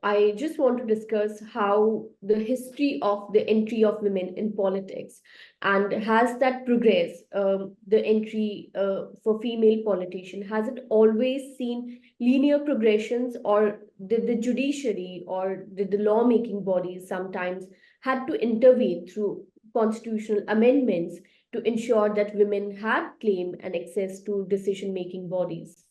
I just want to discuss how the history of the entry of women in politics, and has that progress, the entry for female politician, has it always seen linear progressions, or did the judiciary or did the lawmaking bodies sometimes had to intervene through constitutional amendments to ensure that women had claim and access to decision-making bodies?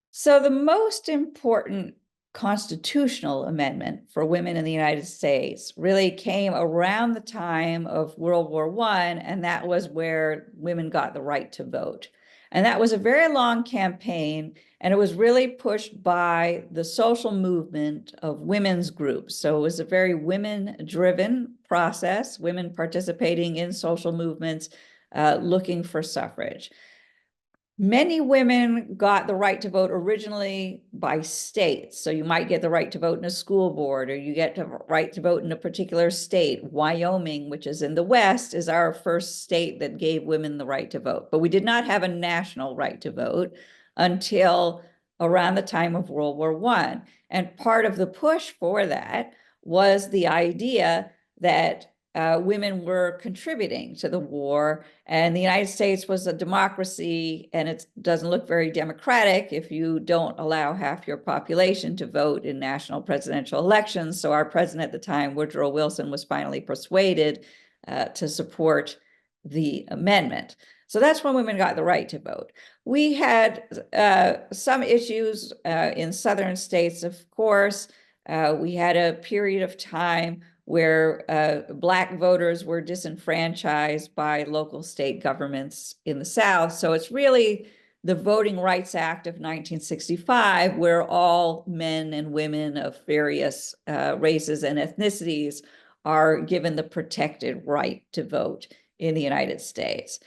So the most important constitutional amendment for women in the United States really came around the time of World War I, and that was where women got the right to vote. And that was a very long campaign, and it was really pushed by the social movement of women's groups. So it was a very women-driven process, women participating in social movements, looking for suffrage. Many women got the right to vote originally by state. So you might get the right to vote in a school board, or you get the right to vote in a particular state. Wyoming, which is in the West, is our first state that gave women the right to vote. But we did not have a national right to vote until around the time of World War I. And part of the push for that was the idea that women were contributing to the war, and the United States was a democracy, and it doesn't look very democratic if you don't allow half your population to vote in national presidential elections. So our president at the time, Woodrow Wilson, was finally persuaded to support the amendment. So that's when women got the right to vote. We had some issues in southern states, of course. We had a period of time where Black voters were disenfranchised by local state governments in the South. So it's really the Voting Rights Act of 1965, where all men and women of various races and ethnicities are given the protected right to vote in the United States.